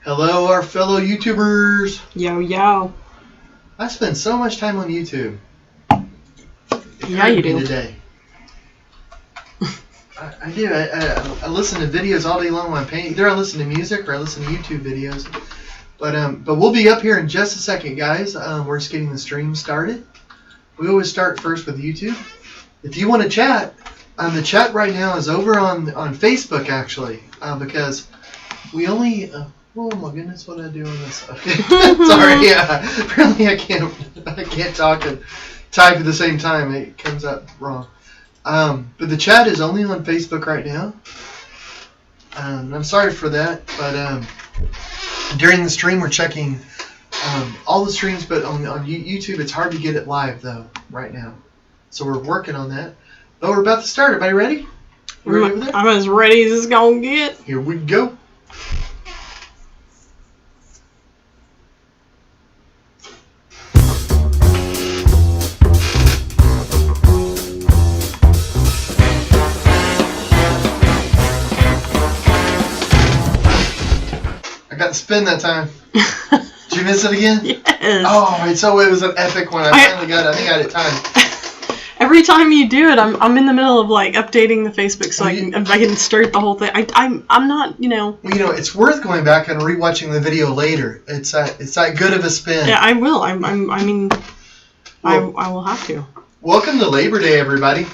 Hello, our fellow YouTubers. Yo, yo. I spend so much time on YouTube. Yeah, you do. Today. I do. I listen to videos all day long when I'm painting. Either I listen to music or I listen to YouTube videos. But we'll be up here in just a second, guys. We're just getting the stream started. We always start first with YouTube. If you want to chat, the chat right now is over on Facebook, actually, because we only... oh my goodness, what did I do on this? Okay. Sorry, yeah. Apparently I can't talk and type at the same time. It comes up wrong. But the chat is only on Facebook right now. I'm sorry for that, but during the stream we're checking all the streams, but on YouTube it's hard to get it live though right now. So we're working on that. But we're about to start. Everybody ready? You ready over there? I'm as ready as it's gonna get. Here we go. I got the spin that time. Did you miss it again? Yes. Oh, so it was an epic one. I finally got it. I think I had it timed. Every time you do it, I'm in the middle of like updating the Facebook so I can start the whole thing. I'm not, Well, it's worth going back and rewatching the video later. It's that good of a spin. Yeah, I will. I will have to. Welcome to Labor Day, everybody.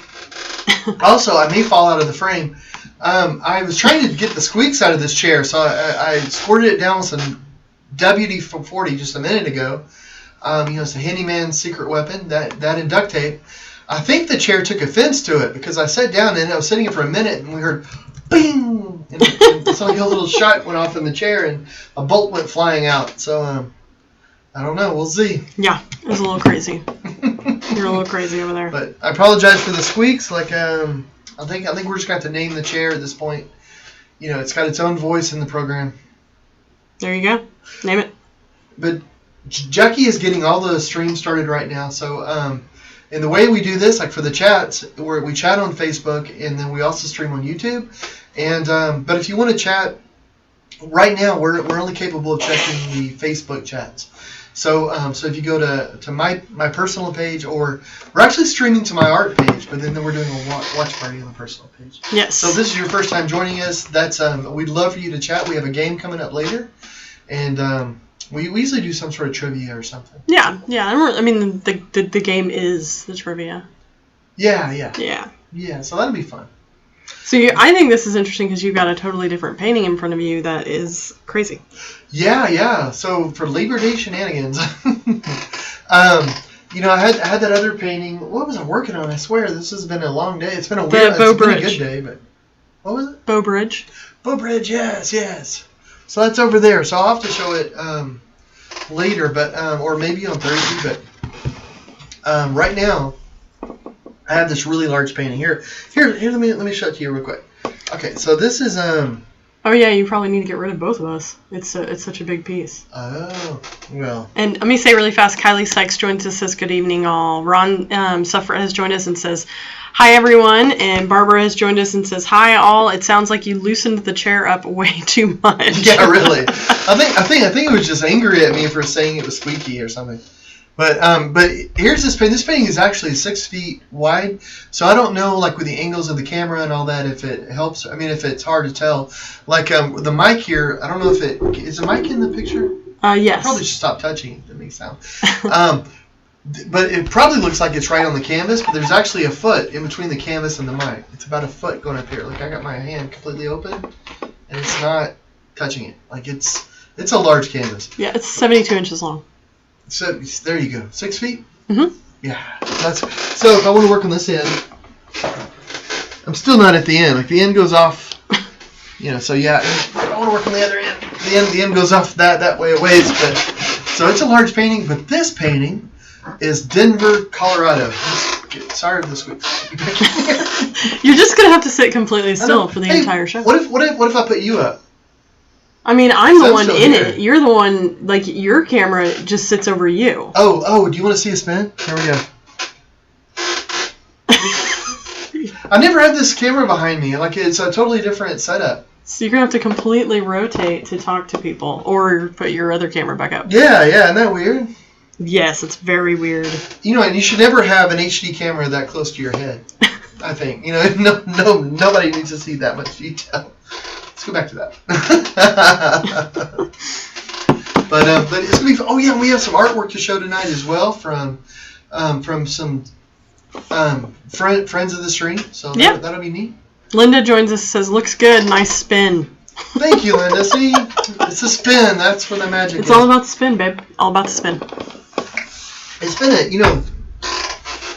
Also, I may fall out of the frame. I was trying to get the squeaks out of this chair, so I squirted it down with some WD-40 just a minute ago. It's a handyman's secret weapon, that and duct tape. I think the chair took offense to it because I sat down and I was sitting here for a minute and we heard bing! And it's like a little shot went off in the chair and a bolt went flying out. So, I don't know. We'll see. Yeah, it was a little crazy. You're a little crazy over there. But I apologize for the squeaks. I think we're just going to have to name the chair at this point. It's got its own voice in the program. There you go. Name it. But Jackie is getting all the streams started right now. So, and the way we do this, like for the chats, we chat on Facebook, and then we also stream on YouTube. And but if you want to chat, right now we're only capable of checking the Facebook chats. So if you go to my personal page, or we're actually streaming to my art page, but then we're doing a watch party on the personal page. Yes. So if this is your first time joining us, that's we'd love for you to chat. We have a game coming up later, and we usually do some sort of trivia or something. Yeah. I mean, the game is the trivia. Yeah. Yeah. So that'll be fun. So I think this is interesting because you've got a totally different painting in front of you that is crazy. Yeah. So for Labor Day Shenanigans, I had that other painting. What was I working on? I swear this has been a long day. It's been a weird, Bow it's been Bridge. a good day, but what was it? Bow Bridge. Bow Bridge. Yes. So that's over there. So I'll have to show it later, but or maybe on Thursday. But right now, I have this really large painting here. Let me show it to you real quick. Okay, so this is Oh yeah, you probably need to get rid of both of us. It's such a big piece. Oh well. And let me say really fast. Kylie Sykes joins us, says good evening all. Ron Suffert has joined us and says hi everyone. And Barbara has joined us and says hi all. It sounds like you loosened the chair up way too much. Yeah, really. I think it was just angry at me for saying it was squeaky or something. But here's this painting. This painting is actually 6 feet wide, so I don't know, like with the angles of the camera and all that, if it helps. I mean, if it's hard to tell. Like the mic here, I don't know if is the mic in the picture? Yes. I probably should stop touching it. That makes sound. But it probably looks like it's right on the canvas, but there's actually a foot in between the canvas and the mic. It's about a foot going up here. Like I got my hand completely open, and it's not touching it. Like it's a large canvas. Yeah, it's 72 inches long. So there you go. 6 feet? Mm-hmm. Yeah. So if I want to work on this end, I'm still not at the end. Like the end goes off, so yeah, if I want to work on the other end, the end goes off that way a ways. But so it's a large painting, but this painting is Denver, Colorado. Sorry for the squeaks. You're just gonna have to sit completely still for the entire show. What if I put you up? I mean, I'm the one in it. You're the one, like, your camera just sits over you. Oh, do you want to see a spin? Here we go. I never had this camera behind me. Like, it's a totally different setup. So you're going to have to completely rotate to talk to people or put your other camera back up. Yeah, isn't that weird? Yes, it's very weird. And you should never have an HD camera that close to your head, I think. Nobody needs to see that much detail. Let's go back to that. But it's going to be... Oh, yeah, we have some artwork to show tonight as well from some friends of the stream. So that'll be neat. Linda joins us, says, looks good, nice spin. Thank you, Linda. See, it's a spin. That's where the magic is. It's all about the spin, babe. All about the spin. It's been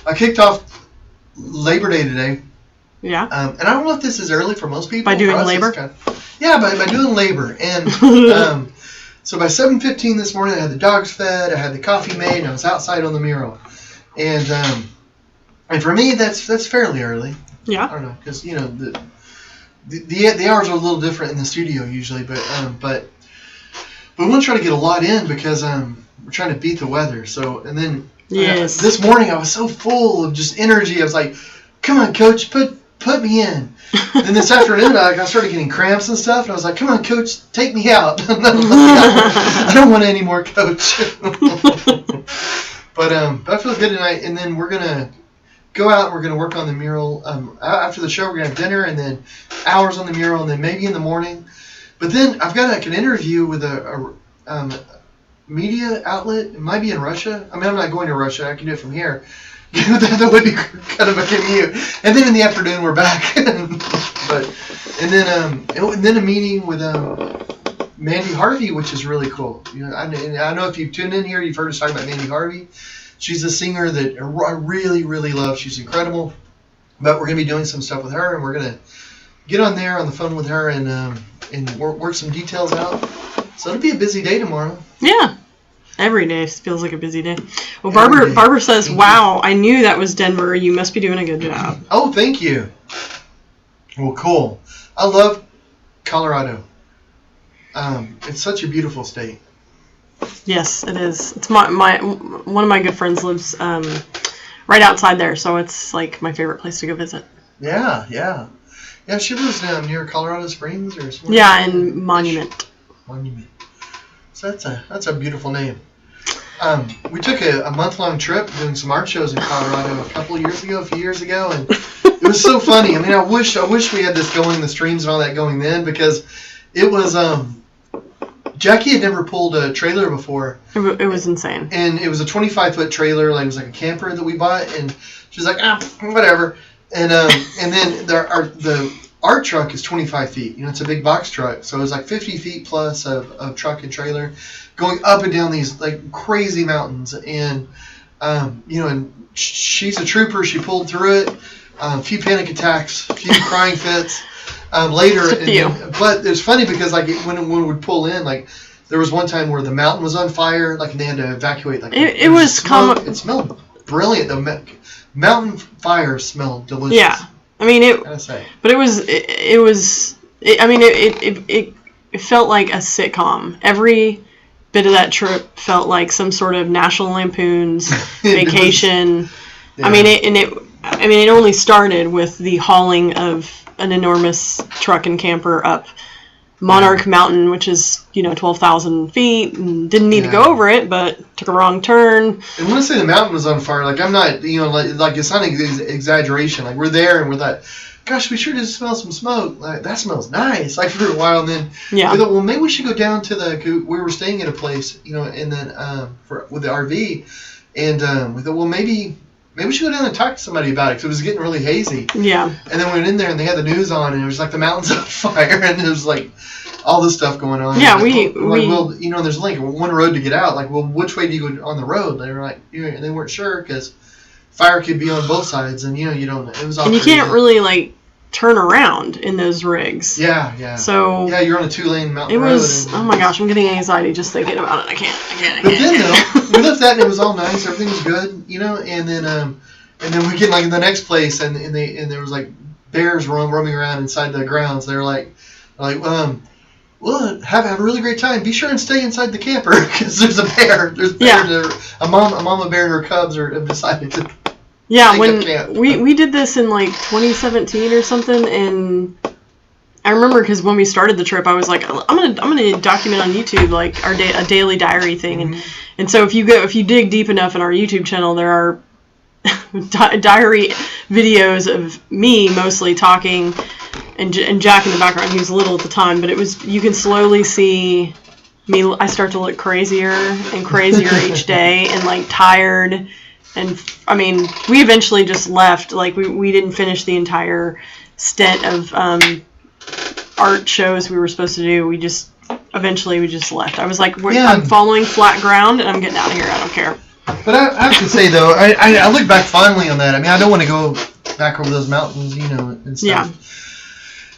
I kicked off Labor Day today. Yeah. And I don't know if this is early for most people. By doing labor? By doing labor. And so by 7:15 this morning, I had the dogs fed, I had the coffee made, and I was outside on the mural. And for me, that's fairly early. Yeah. I don't know, because the hours are a little different in the studio usually, but we want to try to get a lot in because we're trying to beat the weather. So and then this morning I was so full of just energy. I was like, "Come on, coach, put me in." Then this afternoon I started getting cramps and stuff, and I was like, "Come on, coach, take me out." I don't want any more, coach. But I feel good tonight, and then we're gonna go out and we're going to work on the mural. After the show, we're going to have dinner and then hours on the mural and then maybe in the morning. But then I've got an interview with a media outlet. It might be in Russia. I mean, I'm not going to Russia. I can do it from here. That would be kind of a commute. And then in the afternoon, we're back. And then a meeting with Mandy Harvey, which is really cool. I know if you've tuned in here, you've heard us talk about Mandy Harvey. She's a singer that I really, really love. She's incredible. But we're going to be doing some stuff with her, and we're going to get on there on the phone with her and work some details out. So it'll be a busy day tomorrow. Yeah. Every day feels like a busy day. Well, Barbara says, wow, I knew that was Denver. You must be doing a good job. Oh, thank you. Well, cool. I love Colorado. It's such a beautiful state. Yes, it is. It's one of my good friends lives right outside there, so it's like my favorite place to go visit. Yeah. She lives down near Colorado Springs or something. Yeah, in Monument. So that's a beautiful name. We took a month-long trip doing some art shows in Colorado a few years ago, and it was so funny. I mean, I wish we had this going, the streams and all that going then, because it was. Jackie had never pulled a trailer before. It was insane. And it was a 25-foot trailer, it was like a camper that we bought, and she's like, whatever. And then the art truck is 25 feet. It's a big box truck, so it was like 50 feet plus of truck and trailer going up and down these like crazy mountains. And and she's a trooper. She pulled through it. A few panic attacks, a few crying fits. Later, but it's funny because like when we would pull in, like there was one time where the mountain was on fire, like and they had to evacuate. Like it was smoke. It smelled brilliant. The mountain fire smelled delicious. Yeah, I mean it. But it felt like a sitcom. Every bit of that trip felt like some sort of National Lampoon's vacation. Yeah. It only started with the hauling of an enormous truck and camper up Monarch Mountain, which is 12,000 feet, and didn't need to go over it, but took a wrong turn. And when I say the mountain was on fire, like I'm not, like it's not an exaggeration. Like we're there and we're like, gosh, we sure did smell some smoke. Like that smells nice. Like for a while, and then we thought, well, maybe we should go down to we were staying at a place, and then with the RV, and we thought, well, maybe we should go down and talk to somebody about it because it was getting really hazy. Yeah. And then we went in there and they had the news on and it was like the mountains on fire and it was like all this stuff going on. Yeah, there's like one road to get out. Like, well, which way do you go on the road? They were like, they weren't sure because fire could be on both sides and you don't. It was all. And you can't really like turn around in those rigs. Yeah. So yeah, you're on a 2-lane mountain road. It was. Oh my gosh, I'm getting anxiety just thinking about it. I can't. But then though, we left that and it was all nice. Everything was good, and then we get like in the next place and there was like bears roaming around inside the grounds. They were like, well, have a really great time. Be sure and stay inside the camper because there's a bear. There's bears. Yeah. A mama bear and her cubs have decided to. Yeah, when we did this in like 2017 or something, and I remember because when we started the trip, I was like, I'm gonna document on YouTube like a daily diary thing, and so if you dig deep enough in our YouTube channel, there are diary videos of me mostly talking, and Jack in the background. He was little at the time, but you can slowly see me. I start to look crazier and crazier each day, and like tired. And I mean, we eventually just left. Like we didn't finish the entire stint of art shows we were supposed to do. We just left. I was like, I'm following flat ground, and I'm getting out of here. I don't care. But I have to say though, I look back fondly on that. I mean, I don't want to go back over those mountains, and stuff. Yeah.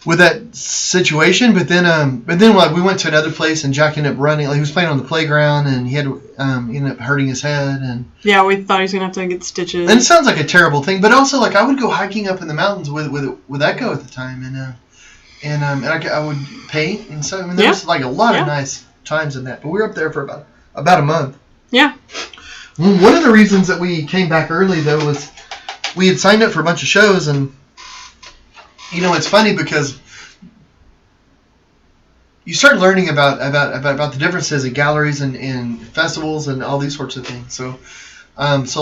With that situation, but then we went to another place, and Jack ended up running. Like, he was playing on the playground, and he ended up hurting his head, and yeah, we thought he was gonna have to get stitches. And it sounds like a terrible thing, but also like I would go hiking up in the mountains with Echo at the time, and I would paint and stuff. I mean, there was like a lot of nice times in that. But we were up there for about a month. Yeah. One of the reasons that we came back early though was we had signed up for a bunch of shows, and it's funny because you start learning about the differences in galleries and festivals and all these sorts of things. So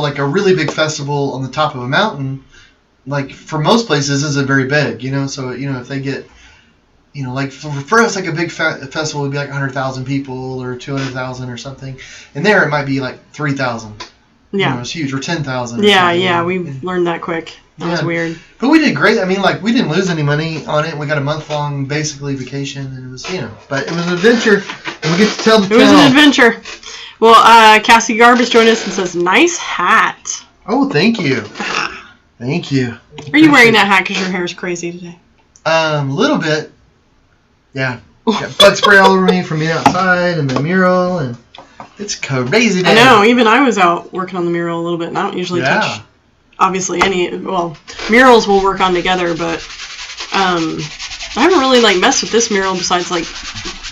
like a really big festival on the top of a mountain, like for most places isn't very big, So if they get, like for us, like a big festival would be like 100,000 people or 200,000 or something, and there it might be like 3,000. Yeah, it's huge, or 10,000. Yeah, we learned that quick. That was weird. But we did great. I mean, like, we didn't lose any money on it. We got a month-long, basically, vacation, and it was, but it was an adventure, and we get to tell the tale. It was an adventure. Well, Cassie Garbus joined us and says, nice hat. Oh, thank you. Thank you. Are you wearing that hat because your hair is crazy today? A little bit. Yeah. Got bug spray all over me from being outside and the mural, and it's crazy day. I know. Even I was out working on the mural a little bit, and I don't usually touch, obviously, murals we'll work on together, but I haven't really, messed with this mural besides,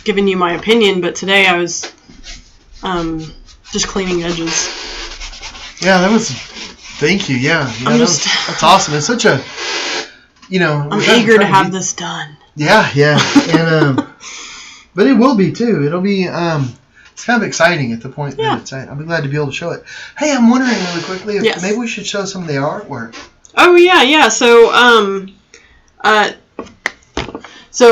giving you my opinion, but today I was just cleaning edges. Yeah, that was... Thank you, yeah. That's awesome. It's such a... I'm eager to have this done. Yeah, and but it will be too. It'll be it's kind of exciting at the point that it's at. I'll be glad to be able to show it. Hey, I'm wondering really quickly if maybe we should show some of the artwork. Oh yeah. So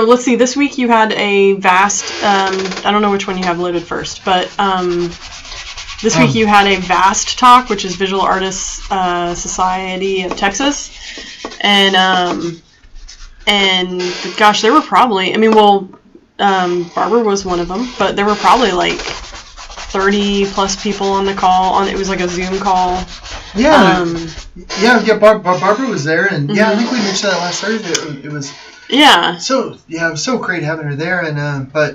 let's see. This week you had a vast. I don't know which one you have loaded first, but this week you had a VAST talk, which is Visual Artists Society of Texas, and gosh, there were probably, Barbara was one of them, but there were probably 30 plus people on the call. It was like a Zoom call. Yeah. Barbara was there, and I think we mentioned that last Thursday. It was it was so great having her there, and but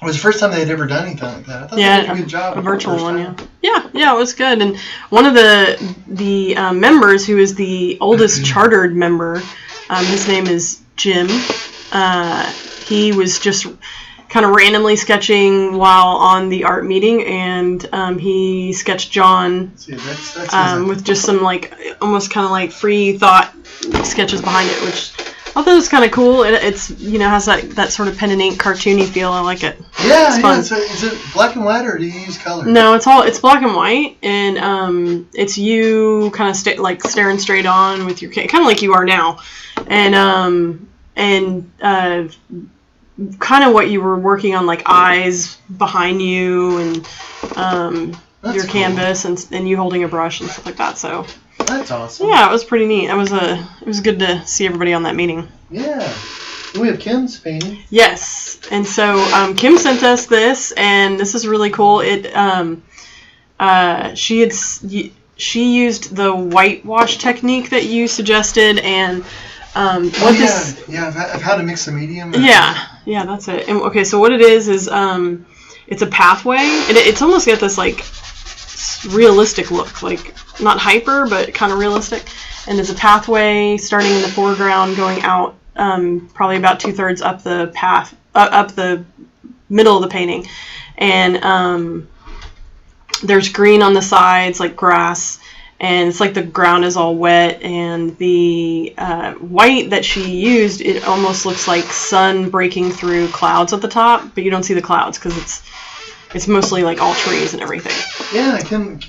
it was the first time they had ever done anything like that. I thought they did a good job. A virtual one, yeah, it was good. And one of the members, who is the oldest chartered member, his name is Jim. He was just kind of randomly sketching while on the art meeting, and he sketched John with just some almost kind of free thought sketches behind it, which I thought was kind of cool. It's has that sort of pen and ink cartoony feel. I like it. Yeah, it's fun. Is it black and white, or do you use color? No, it's black and white, and it's you kind of staring straight on with your kind of like you are now, and kind of what you were working on, eyes behind you, and your canvas, and you holding a brush and stuff like that. So that's awesome. Yeah, it was pretty neat. It was good to see everybody on that meeting. Yeah. We have Kim's painting. Yes, and so Kim sent us this, and this is really cool. It she used the whitewash technique that you suggested, and I've had to mix the medium. Yeah, that's it. And, okay, so what it is it's a pathway. It's almost got this realistic look, not hyper, but kind of realistic. And there's a pathway starting in the foreground, going out probably about 2/3 up the path, up the middle of the painting, and there's green on the sides, like grass, and it's like the ground is all wet, and the white that she used, it almost looks like sun breaking through clouds at the top, but you don't see the clouds because it's mostly like all trees and everything. Yeah, Kim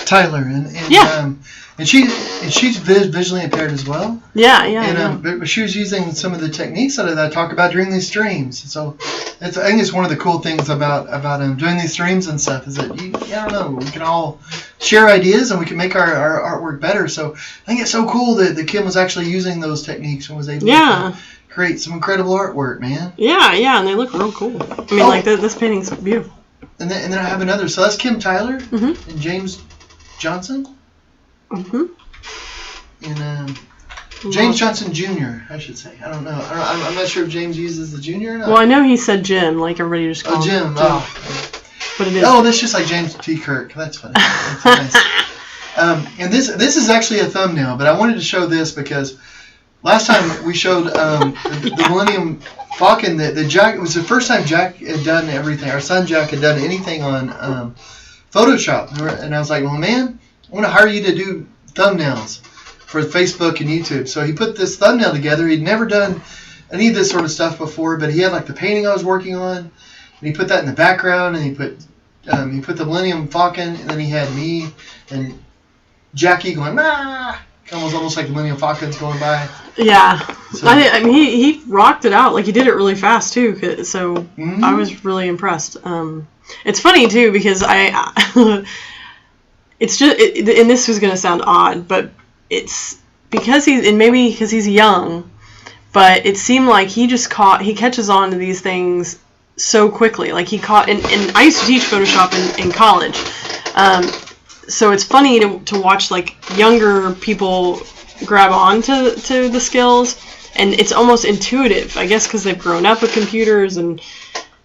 Tyler, and she's visually impaired as well. Yeah. But she was using some of the techniques that I talk about during these streams. So I think it's one of the cool things about doing these streams and stuff is that I don't know, we can all share ideas and we can make our artwork better. So I think it's so cool that Kim was actually using those techniques and was able to create some incredible artwork, man. Yeah, and they look real cool. I mean, like this painting's beautiful. And then I have another. So that's Kim Tyler and James Johnson. And James Johnson Jr., I should say. I don't know. I'm not sure if James uses the Jr. or not. Well, I know he said Jim, like everybody just calls him Jim. Oh. But it is. Oh, that's just like James T. Kirk. That's funny. That's nice. And this is actually a thumbnail, but I wanted to show this because last time we showed the Millennium Falcon. The Jack, it was the first time Jack had done everything. Our son Jack had done anything on Photoshop, and I was like, well, man, I want to hire you to do thumbnails for Facebook and YouTube. So he put this thumbnail together. He'd never done any of this sort of stuff before, but he had like the painting I was working on, and he put that in the background, and he put the Millennium Falcon, and then he had me and Jackie going, ah! Almost like the Millennium Falcon's going by. Yeah. So, I mean, he rocked it out. Like, he did it really fast, too. So I was really impressed. It's funny, too, because it's just, and this is going to sound odd, but it's because maybe because he's young, but it seemed like he catches on to these things so quickly. Like, and I used to teach Photoshop in college. So it's funny to watch like younger people grab on to the skills, and it's almost intuitive, I guess, because they've grown up with computers, and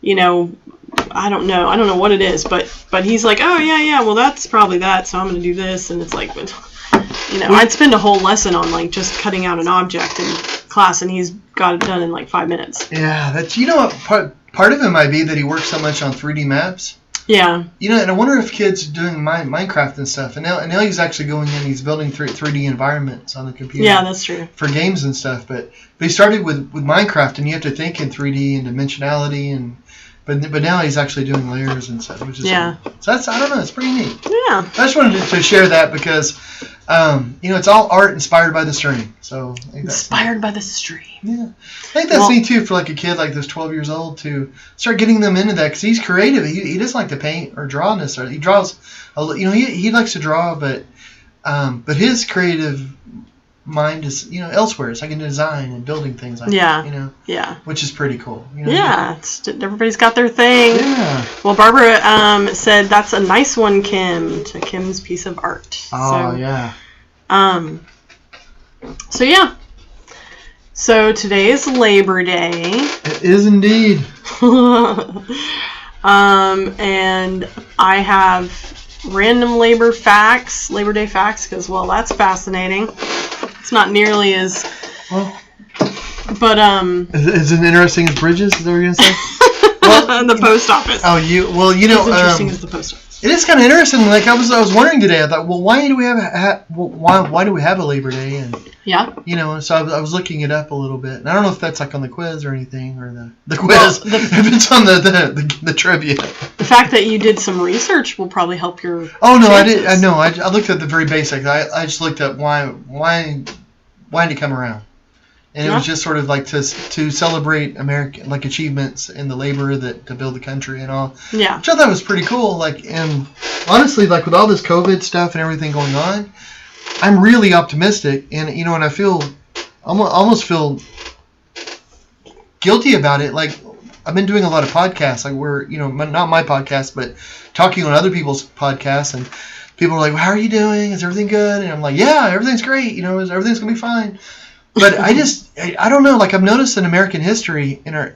I don't know what it is, but he's like, oh yeah, well that's probably that, so I'm gonna do this, and it's like, but I'd spend a whole lesson on like just cutting out an object in class, and he's got it done in like 5 minutes. Yeah, that's what part of it might be that he works so much on 3D maps. Yeah. And I wonder if kids doing Minecraft and stuff, and now he's actually going in, he's building 3D environments on the computer. Yeah, that's true. For games and stuff, but he started with Minecraft, and you have to think in 3D and dimensionality, but now he's actually doing layers and stuff, which is cool. So that's, I don't know, it's pretty neat. Yeah. I just wanted to share that because it's all art inspired by the stream. So I think inspired by the stream. Yeah, I think that's neat too for like a kid like this 12 years old to start getting them into that because he's creative. He doesn't like to paint or draw necessarily. He draws, he likes to draw, but his creative mind is elsewhere. It's like in design and building things like that. Yeah. Which is pretty cool. Everybody's got their thing. Yeah. Well, Barbara said that's a nice one, Kim, to Kim's piece of art. Oh, yeah. So yeah. So today is Labor Day. It is indeed. And I have random Labor Day facts, because that's fascinating. It's not nearly as but is it interesting as bridges? Is that what you're gonna say? The post office. Oh, as interesting as the post office. It is kind of interesting. Like I was wondering today. I thought, well, why do we have why do we have a Labor Day? And so I was looking it up a little bit, and I don't know if that's like on the quiz or anything, or the quiz. If it's on the trivia. The fact that you did some research will probably help your. Oh no, chances. I did. No, I looked at the very basics. I just looked at why did it come around. And it was just sort of like to celebrate American like achievements in the labor to build the country and all. Yeah. Which I thought was pretty cool. Like, and honestly, like with all this COVID stuff and everything going on, I'm really optimistic. And and I almost feel guilty about it. Like I've been doing a lot of podcasts. Like we're not my podcast, but talking on other people's podcasts, and people are like, well, "How are you doing? Is everything good?" And I'm like, "Yeah, everything's great. Everything's gonna be fine." But I don't know, like I've noticed in American history in our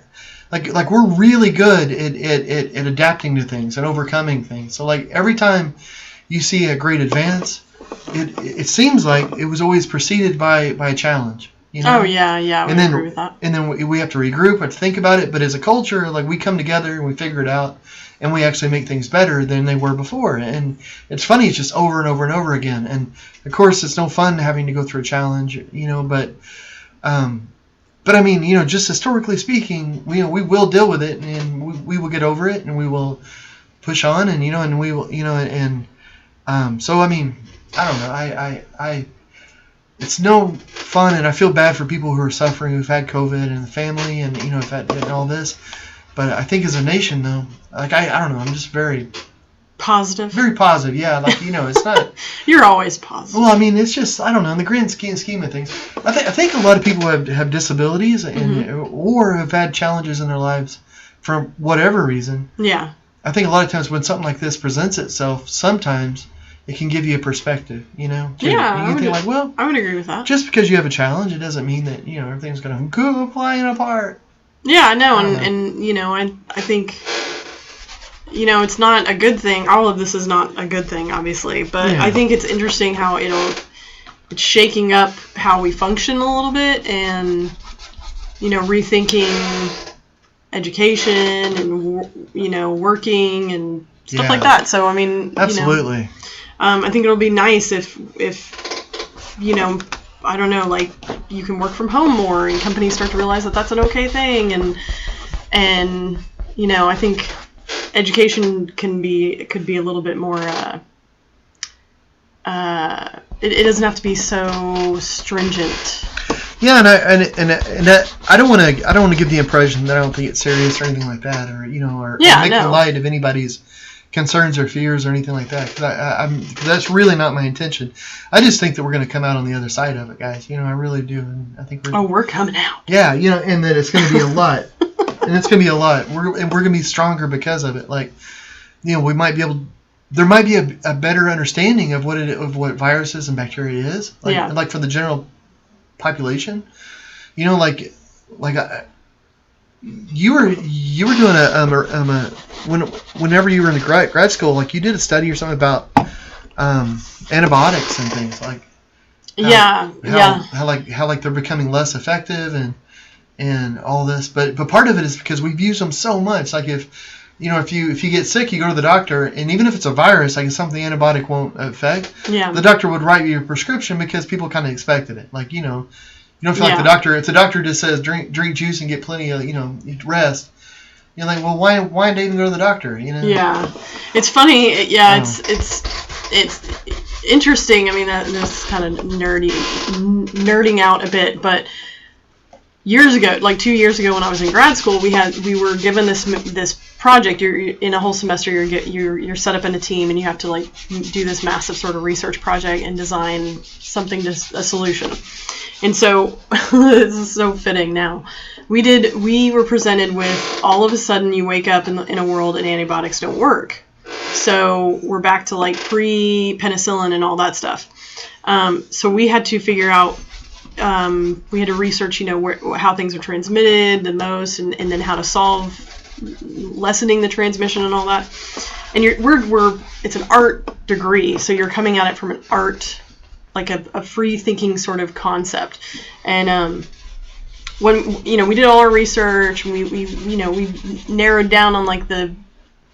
like we're really good at adapting to things and overcoming things. So like every time you see a great advance, it seems like it was always preceded by a challenge. You know? Oh yeah, I would agree with that. And then we have to regroup, have to think about it. But as a culture, like we come together and we figure it out, and we actually make things better than they were before. And it's funny, it's just over and over and over again. And of course, it's no fun having to go through a challenge, you know. But I mean, you know, just historically speaking, we will deal with it, and we will get over it, and we will push on, and you know, and we will, you know, and so I mean, I don't know, I it's no fun, and I feel bad for people who are suffering, who've had COVID, and the family, and you know, have had and all this. But I think as a nation, though, like I don't know, I'm just very positive. Very positive, yeah. Like, you know, it's not. You're always positive. Well, I mean, it's just, I don't know, in the grand scheme of things, I think a lot of people have disabilities and or have had challenges in their lives for whatever reason. Yeah. I think a lot of times when something like this presents itself, sometimes it can give you a perspective, you know? Yeah. You think like, well, I would agree with that. Just because you have a challenge, it doesn't mean that, you know, everything's going to go flying apart. Yeah, I know, and you know, I think, you know, it's not a good thing. All of this is not a good thing, obviously, but I think it's interesting how it's shaking up how we function a little bit, and you know, rethinking education and you know, working and stuff like that. So I mean, absolutely. You know, I think it'll be nice if you know, I don't know, like you can work from home more, and companies start to realize that that's an okay thing, and you know, I think education could be a little bit more. It doesn't have to be so stringent. Yeah, and I don't want to give the impression that I don't think it's serious or anything like that, or you know, or make light of anybody's concerns or fears or anything like that, because that's really not my intention. I just think that we're going to come out on the other side of it, guys. You know, I really do, and I think we're coming out. Yeah, you know, and that it's going to be a lot, and it's going to be a lot. We're going to be stronger because of it. Like, you know, we might be able. There might be a better understanding of what viruses and bacteria is. Like for the general population, you know, like you were doing whenever you were in the grad school, like you did a study or something about antibiotics and things like how they're becoming less effective and all this, but part of it is because we've used them so much. Like if you get sick, you go to the doctor, and even if it's a virus, like something the antibiotic won't affect, the doctor would write you a prescription because people kind of expected it. Like, you know, you don't feel like the doctor. If the doctor just says drink juice and get plenty of, you know, rest, you're like, well, why did they even go to the doctor? You know? Yeah, it's funny. Yeah, it's interesting. I mean, that's kind of nerding out a bit, but years ago, like 2 years ago, when I was in grad school, we were given this project. You're in a whole semester. You're set up in a team, and you have to like do this massive sort of research project and design something a solution. And so this is so fitting now. We were presented with, all of a sudden you wake up in a world and antibiotics don't work. So we're back to like pre-penicillin and all that stuff. So we had to figure out. We had to research, you know, how things are transmitted the most, and then how to solve lessening the transmission and all that. And it's an art degree, so you're coming at it from an art, like a free thinking sort of concept. And when, you know, we did all our research, and we narrowed down on like the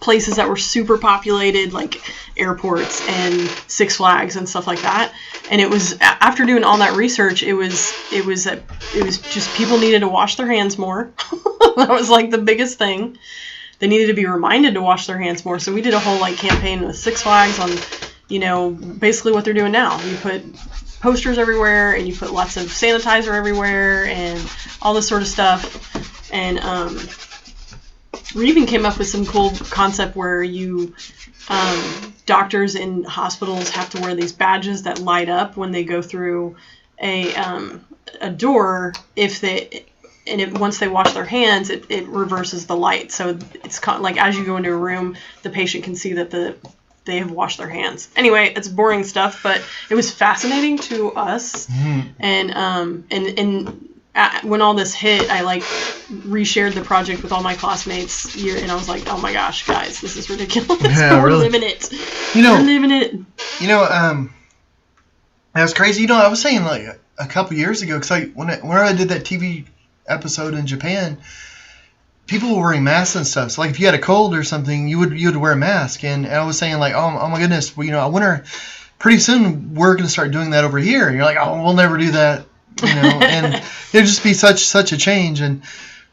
places that were super populated, like airports and Six Flags and stuff like that. And it was, after doing all that research, it was just people needed to wash their hands more. That was like the biggest thing. They needed to be reminded to wash their hands more. So we did a whole like campaign with Six Flags on, you know, basically what they're doing now. You put posters everywhere, and you put lots of sanitizer everywhere, and all this sort of stuff. And we even came up with some cool concept where doctors in hospitals have to wear these badges that light up when they go through a door. Once they wash their hands, it reverses the light. So it's like as you go into a room, the patient can see that they have washed their hands. Anyway, it's boring stuff, but it was fascinating to us. And when all this hit, I like reshared the project with all my classmates here, and I was like, oh my gosh, guys, this is ridiculous. Yeah, We're living it. You know, we're living it. You know, that was crazy. You know, I was saying, like, a couple years ago, because whenever I did that TV episode in Japan, people were wearing masks and stuff. So like if you had a cold or something, you would wear a mask. And I was saying like, oh my goodness, well, I wonder, pretty soon we're going to start doing that over here. And you're like, oh, we'll never do that, and it'd just be such a change.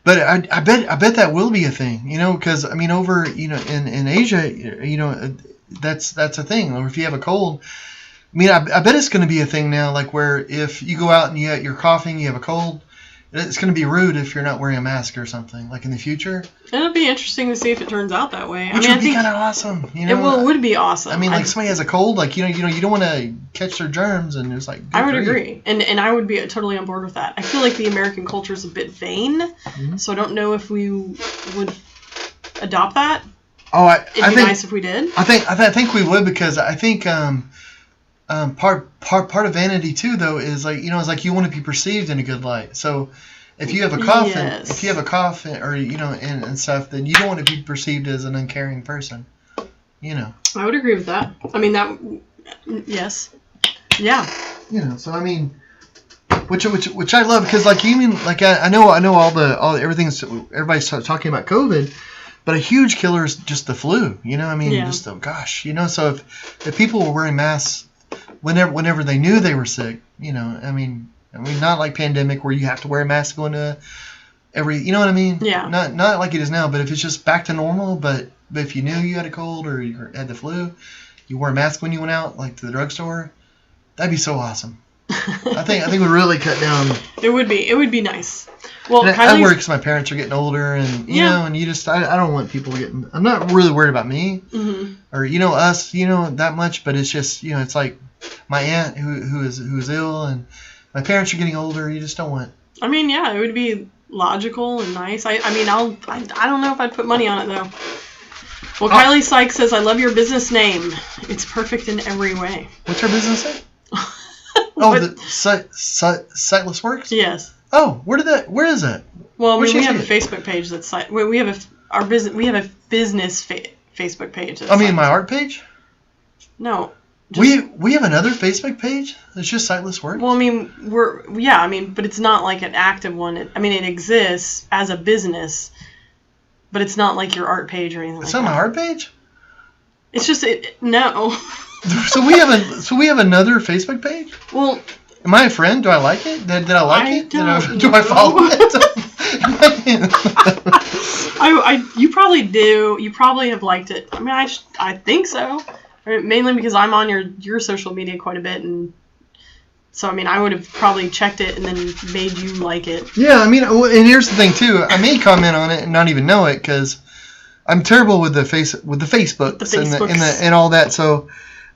But I bet that will be a thing, because over in Asia, that's a thing. Or if you have a cold, I bet it's going to be a thing now, like where if you go out and you're coughing, you have a cold, it's going to be rude if you're not wearing a mask or something, like in the future. It'll be interesting to see if it turns out that way. Which would be kind of awesome. It would be awesome. Like somebody has a cold, like you don't want to catch their germs, and it's like. I would agree, and I would be totally on board with that. I feel like the American culture is a bit vain, so I don't know if we would adopt that. Oh, it'd be nice if we did. I think we would, because I think part of vanity too, though, is like is like you want to be perceived in a good light. So if you have a cough, or and stuff, then you don't want to be perceived as an uncaring person. I would agree with that. Yes, yeah. So which I love, because like I know all everything's, everybody's talking about COVID, but a huge killer is just the flu. Just So if people were wearing masks whenever they knew they were sick, not like pandemic where you have to wear a mask going to every, Yeah. Not like it is now, but if it's just back to normal, but if you knew you had a cold or you had the flu, you wore a mask when you went out, like to the drugstore, that'd be so awesome. I think we really cut down. It would be nice. Well, I worry because my parents are getting older, and and you just I don't want people getting. I'm not really worried about me or us that much, but it's just it's like my aunt who is ill, and my parents are getting older. You just don't want. It would be logical and nice. I don't know if I'd put money on it though. Well, Kylie Sykes says, "I love your business name. It's perfect in every way." What's her business name? The Sightless Works? Yes. Oh, where is that? Well, we have a Facebook page that's we have a business Facebook page. My art page? No. We have another Facebook page that's just Sightless Works? Well, but it's not like an active one. It exists as a business, but it's not like your art page or anything like that. It's not my art page? It's just no. So we have another Facebook page? Well, am I a friend? Do I like it? Did I like it? Do I follow it? You probably do. You probably have liked it. I think so. Mainly because I'm on your social media quite a bit, and so I would have probably checked it and then made you like it. Yeah, and here's the thing too. I may comment on it and not even know it, because I'm terrible with the Facebooks and all that. So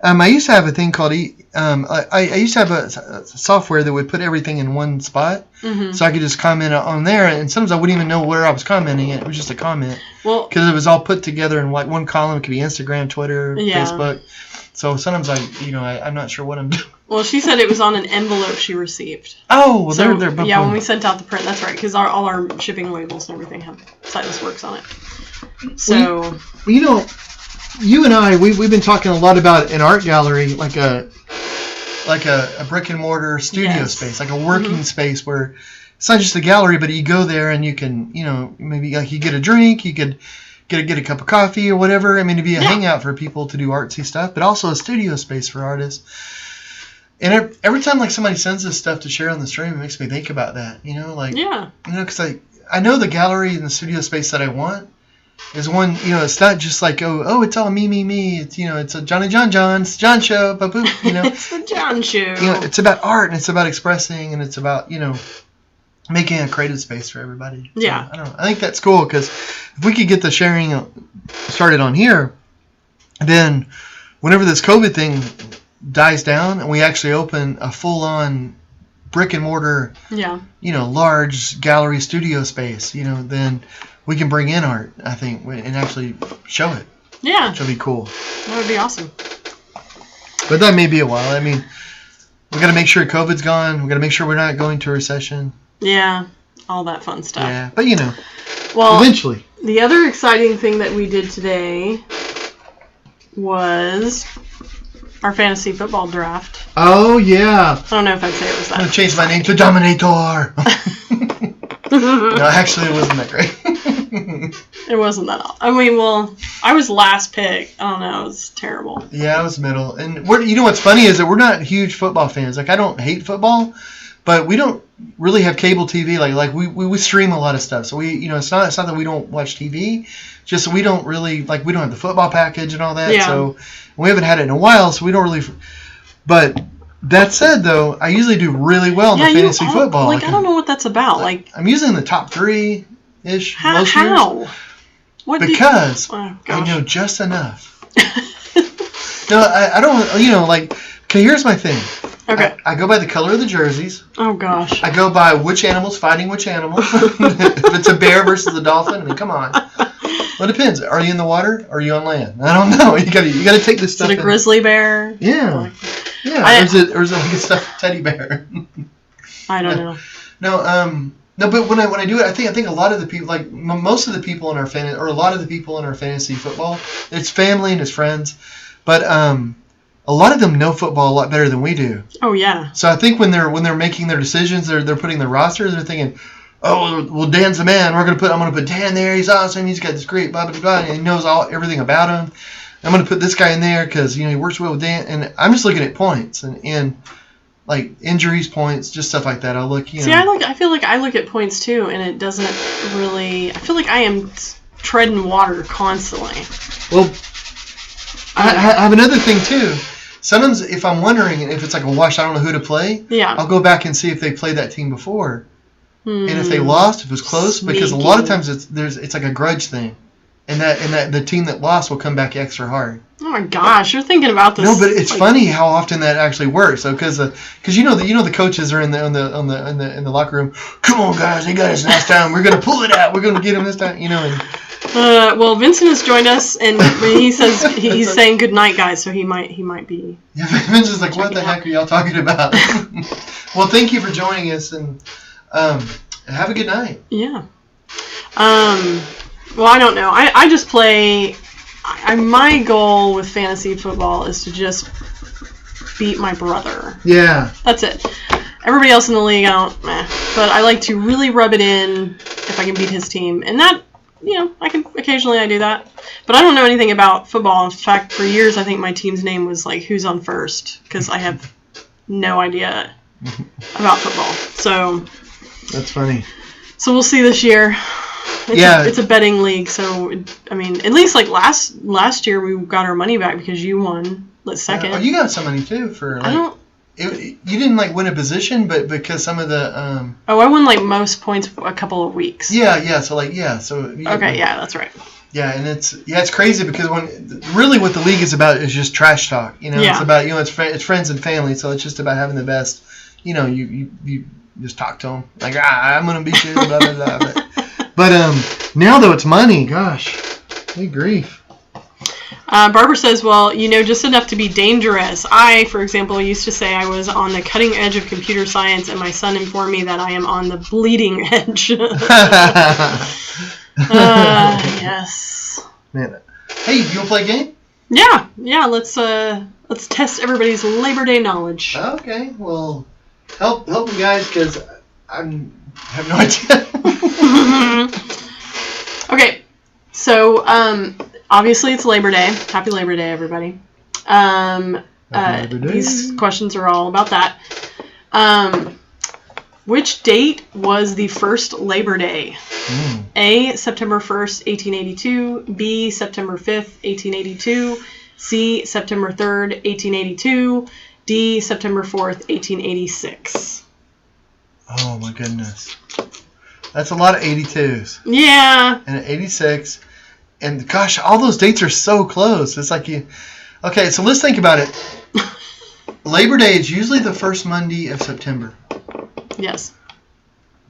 I used to have a thing called I used to have a software that would put everything in one spot, so I could just comment on there, and sometimes I wouldn't even know where I was commenting. It was just a comment, because it was all put together in like one column. It could be Instagram, Twitter, Facebook. So sometimes I'm not sure what I'm doing. Well, she said it was on an envelope she received. Oh, well, they're both. Yeah, when we sent out the print, that's right, because all our shipping labels and everything have Sightless Works on it. So you and I, we've been talking a lot about an art gallery, like a brick and mortar studio space, like a working space where it's not just a gallery, but you go there and you can, maybe like you get a drink, you could get a cup of coffee or whatever. It'd be a hangout for people to do artsy stuff, but also a studio space for artists. And every time like somebody sends us stuff to share on the stream, it makes me think about that, because I know the gallery and the studio space that I want is one, it's not just like, oh, it's all me. It's, it's a Johnny John's John show, ba-boop, It's the John show. It's about art, and it's about expressing, and it's about, making a creative space for everybody. Yeah. So, I don't know. I think that's cool, because if we could get the sharing started on here, then whenever this COVID thing dies down and we actually open a full-on brick and mortar, large gallery studio space, then we can bring in art, I think, and actually show it. Yeah. Which would be cool. That would be awesome. But that may be a while. We got to make sure COVID's gone. We got to make sure we're not going to a recession. Yeah. All that fun stuff. Yeah. But, well, eventually. The other exciting thing that we did today was Our fantasy football draft. Oh, yeah. I don't know if I'd say it was I'm going that. to change my name to Dominator. No, actually, it wasn't that great. It wasn't that all. I mean, well, I was last pick. I don't know. It was terrible. Yeah, I was middle. And you know what's funny is that we're not huge football fans. Like, I don't hate football, but we don't really have cable TV. Like we stream a lot of stuff. So it's not that we don't watch TV. Just we don't really, like, we don't have the football package and all that. Yeah. So we haven't had it in a while, so we don't really. But that said, though, I usually do really well in the fantasy football. Like, I don't know what that's about. Like, I'm usually in the top 3-ish most how? years. What Because oh, I know just enough. No, I don't, like, okay, here's my thing. Okay. I go by the color of the jerseys. Oh, gosh. I go by which animal's fighting which animal. If it's a bear versus a dolphin, I mean, come on. Well, it depends. Are you in the water or are you on land? I don't know. You gotta take this stuff. Is it a grizzly bear? Yeah. Yeah. Or is it like a stuffed teddy bear? I don't know. No, but when I do it, I think a lot of the people, like most of the people in our or a lot of the people in our fantasy football, it's family and it's friends, but a lot of them know football a lot better than we do. Oh yeah. So I think when they're making their decisions, they're putting their rosters, they're thinking, oh well, Dan's the man. I'm gonna put Dan there. He's awesome. He's got this great blah blah blah, and he knows everything about him. I'm gonna put this guy in there because he works well with Dan, and I'm just looking at points and like injuries, points, just stuff like that. I'll look. See, I feel like I look at points too, and it doesn't really. I feel like I am treading water constantly. Well, I have another thing too. Sometimes if I'm wondering if it's like a wash, I don't know who to play. Yeah. I'll go back and see if they played that team before, and if they lost, if it was close, because a lot of times it's like a grudge thing, and that the team that lost will come back extra hard. Oh my gosh, you're thinking about this. No, but it's funny how often that actually works. So because the coaches are in the locker room. Come on, guys, they got us last time. We're gonna pull it out. We're gonna get them this time. And, well, Vincent has joined us, and he says he's saying good night, guys. So he might be. Yeah, Vincent's like, what the heck are y'all talking about? Well, thank you for joining us, and have a good night. Yeah. Well, I don't know. I just play. My goal with fantasy football is to just beat my brother. Yeah. That's it. Everybody else in the league, but I like to really rub it in if I can beat his team, and that. Occasionally I do that. But I don't know anything about football. In fact, for years I think my team's name was like Who's on First, because I have no idea about football. So that's funny. So we'll see this year. It's a betting league, so at least like last year we got our money back because you won second. Oh, you got some money too for like. You didn't like win a position, but because some of the. I won like most points a couple of weeks. Yeah. So okay, that's right. Yeah, and it's crazy because really what the league is about is just trash talk. It's about it's friends and family, so it's just about having the best. You just talk to them like I'm gonna beat you, blah blah blah. But now though it's money. Gosh, good grief. Barbara says, well, just enough to be dangerous. I, for example, used to say I was on the cutting edge of computer science, and my son informed me that I am on the bleeding edge. Yes. Man. Hey, you want to play a game? Yeah. Let's test everybody's Labor Day knowledge. Okay. Well, help me, guys, because I have no idea. Okay. So, obviously, it's Labor Day. Happy Labor Day, everybody. These questions are all about that. Which date was the first Labor Day? A, September 1st, 1882. B, September 5th, 1882. C, September 3rd, 1882. D, September 4th, 1886. Oh, my goodness. That's a lot of 82s. Yeah. And 86. And gosh, all those dates are so close. It's like Okay, so let's think about it. Labor Day is usually the first Monday of September. Yes.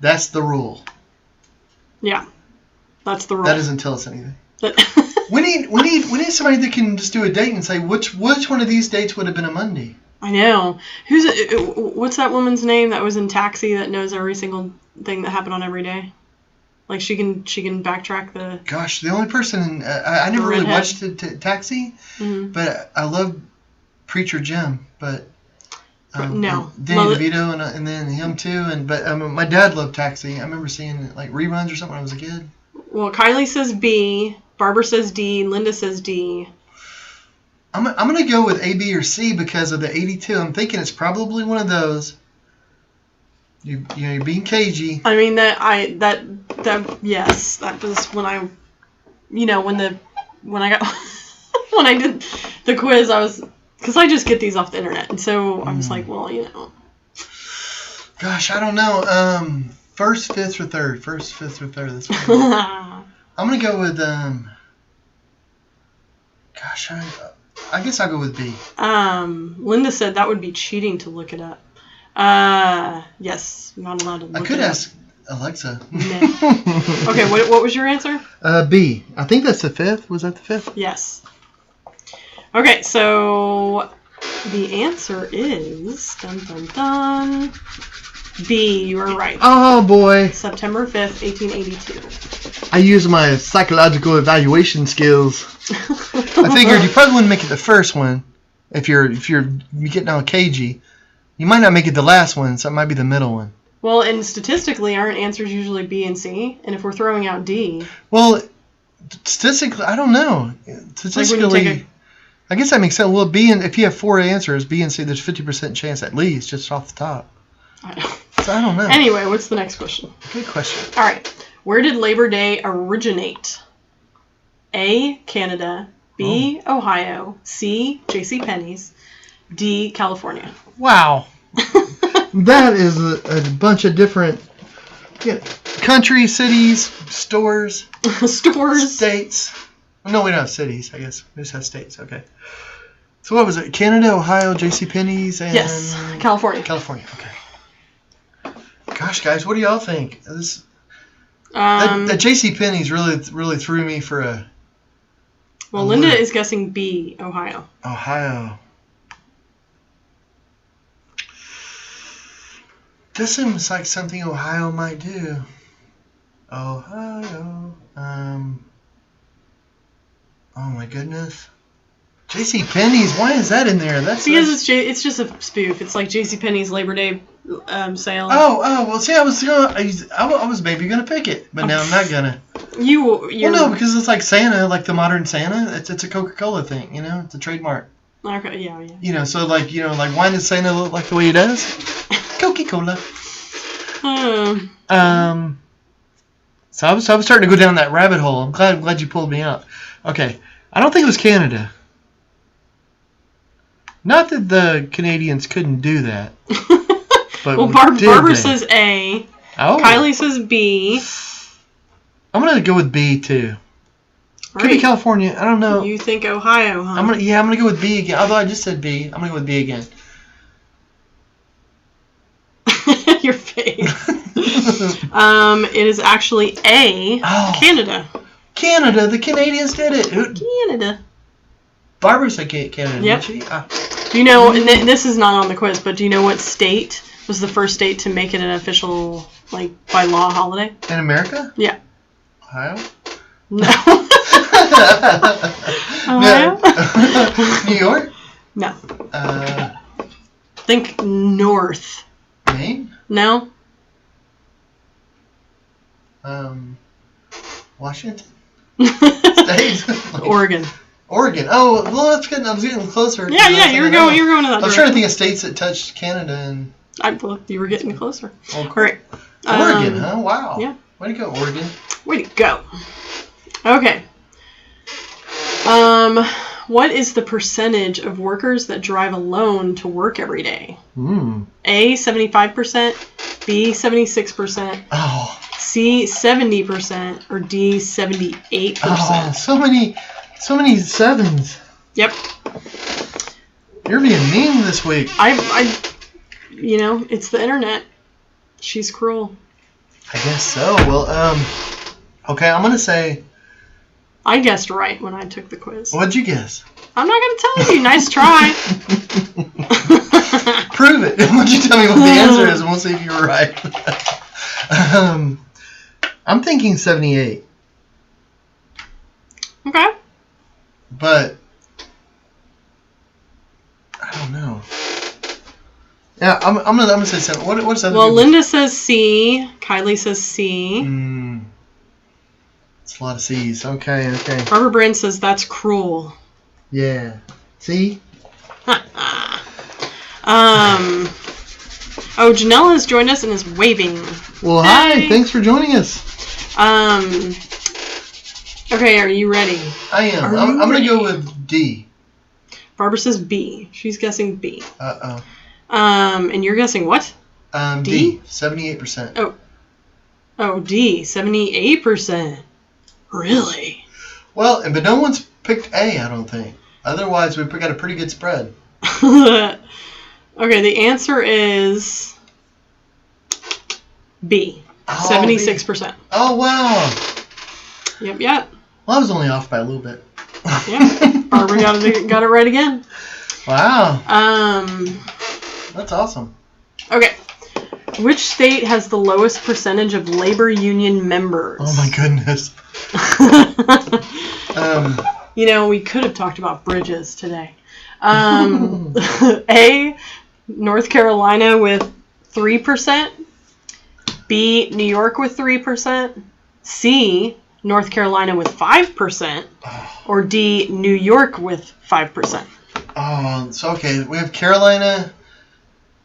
That's the rule. Yeah. That's the rule. That doesn't tell us anything. We need somebody that can just do a date and say which one of these dates would have been a Monday. I know. What's that woman's name that was in Taxi that knows every single thing that happened on every day? Like she can backtrack the. Gosh, the only person I never really watched Taxi, but I love Preacher Jim, but no. Danny DeVito and then him too. But my dad loved Taxi. I remember seeing like reruns or something when I was a kid. Well, Kylie says B. Barbara says D. Linda says D. I'm gonna go with A, B, or C because of the 82. I'm thinking it's probably one of those. You're being cagey. I mean yes, that was when I, when I got when I did the quiz, because I just get these off the internet, and so I was like, well, Gosh, I don't know. First, fifth, or third. First, fifth, or third. This one. I'm gonna go with Gosh, I guess I'll go with B. Linda said that would be cheating to look it up. Yes, not allowed to look it up. I could ask Alexa. Nah. Okay, what was your answer? B. I think that's the fifth. Was that the fifth? Yes. Okay, so the answer is dun dun dun. B. You were right. Oh boy. September 5th, 1882. I use my psychological evaluation skills. I figured you probably wouldn't make it the first one if you're getting all cagey. You might not make it the last one, so it might be the middle one. Well, and statistically, aren't answers usually B and C? And if we're throwing out D... Well, statistically, I don't know. Statistically, I guess that makes sense. Well, B and if you have 4 answers, B and C, there's 50% chance at least, just off the top. I know. So I don't know. Anyway, what's the next question? Good question. All right. Where did Labor Day originate? A, Canada. B, Ohio. C, JCPenney's. D, California. Wow. That is a bunch of different countries, cities, stores. Stores. States. No, we don't have cities, I guess. We just have states. Okay. So what was it? Canada, Ohio, JCPenney's, and... Yes, California. California, okay. Gosh, guys, what do y'all think? That JCPenney's really threw me for a... Well, Linda is guessing B, Ohio. Ohio. This seems like something Ohio might do. Ohio. Oh my goodness. JCPenney's, why is that in there? That's because it's just a spoof. It's like JCPenney's Labor Day sale. Oh, well, see, I was maybe gonna pick it, but now I'm not gonna. Well, no, because it's like Santa, like the modern Santa. It's a Coca-Cola thing, It's a trademark. Okay, yeah. So like why does Santa look like the way he does? Coca-Cola. So I was starting to go down that rabbit hole. I'm glad you pulled me out. Okay, I don't think it was Canada. Not that the Canadians couldn't do that. But well, Barbara says A. Oh. Kylie says B. I'm gonna go with B too. Could be California. I don't know. You think Ohio, huh? I'm gonna go with B again. Although I just said B, I'm gonna go with B again. Your face. It is actually A. Oh. Canada. Canada. The Canadians did it. Canada. Barbara said Canada, yep. Didn't she? Do you know, and this is not on the quiz, but do you know what state was the first state to make it an official, by law holiday? In America? Yeah. Ohio? No. Ohio? New York? No. Think north. Maine? No. Washington? State? Oregon. Oregon. Oh, well, that's good. I was getting closer. Yeah, you were going to that direction. I was trying to think of states that touched Canada and... you were getting closer. Well, cool. All right. Oregon, huh? Wow. Yeah. Way to go, Oregon. Way to go. Okay. What is the percentage of workers that drive alone to work every day? A, 75%, B, 76%, C, 70%, or D, 78%? Oh, so many sevens. Yep. You're being mean this week. It's the internet. She's cruel. I guess so. Well, okay, I'm going to say... I guessed right when I took the quiz. What'd you guess? I'm not going to tell you. Nice try. Prove it. Why don't you tell me what the answer is, and we'll see if you were right. I'm thinking 78. Okay. But Yeah, I'm gonna say something. What's the other? Well, people? Linda says C. Kylie says C. It's a lot of C's. Okay. Barbara Brand says that's cruel. Yeah. See? Oh, Janelle has joined us and is waving. Well, hi. Thanks for joining us. Okay, are you ready? I am. I'm going to go with D. Barbara says B. She's guessing B. Uh-oh. And you're guessing what? D. 78%. Oh, D. 78%. Really? Well, but no one's picked A, I don't think. Otherwise, we've got a pretty good spread. Okay, the answer is B. 76%. Oh, wow. Yep. Well, I was only off by a little bit. Yeah. Barbara got it right again. Wow. That's awesome. Okay. Which state has the lowest percentage of labor union members? Oh, my goodness. We could have talked about bridges today. A, North Carolina with 3%. B, New York with 3%. C, North Carolina with 5%. Or D, New York with 5%. So okay, we have Carolina,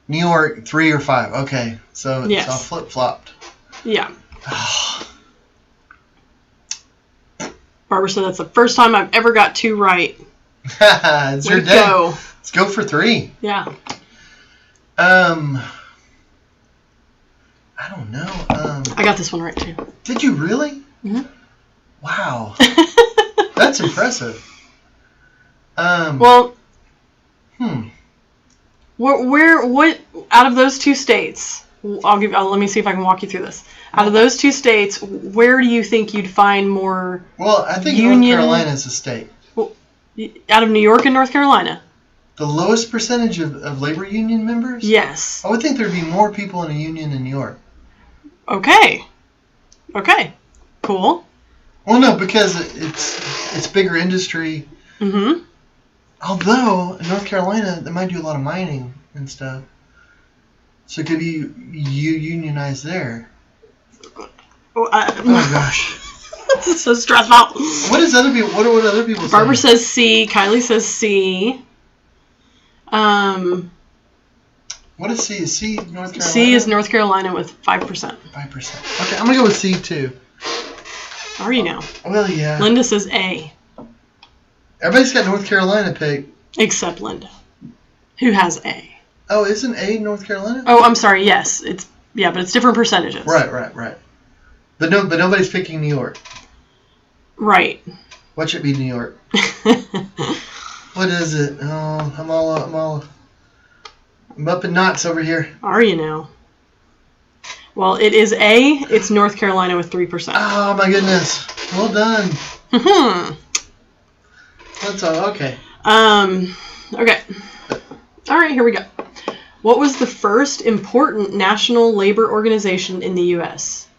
New York, 3 or 5. Okay, so it's all flip-flopped. Yeah. Barbara said that's the first time I've ever got 2 right. It's your day. Let's go for 3. Yeah. I don't know. I got this one right too. Did you really? Mm-hmm. Wow. That's impressive. What out of those 2 states? Let me see if I can walk you through this. Out of those 2 states, where do you think you'd find more? Well, I think North Carolina is a state. Well, out of New York and North Carolina. The lowest percentage of labor union members? Yes. I would think there'd be more people in a union in New York. Okay. Cool. Well, no, because it's bigger industry. Mm-hmm. Although in North Carolina, they might do a lot of mining and stuff, so it could be unionized there. Oh my gosh. This is so stressful. What are other people saying? Barbara says C. Kylie says C. What is C? Is C North Carolina? C is North Carolina with 5%. 5%. Okay, I'm going to go with C too. Are you now? Well, yeah. Linda says A. Everybody's got North Carolina picked. Except Linda, who has A. Oh, isn't A North Carolina? Oh, I'm sorry. Yes, but it's different percentages. Right. But nobody's picking New York. Right. What should be New York? What is it? Oh, I'm up in knots over here. Are you now? Well, it is A. It's North Carolina with 3%. Oh my goodness! Well done. That's all. Okay. Okay. All right. Here we go. What was the first important national labor organization in the U.S.?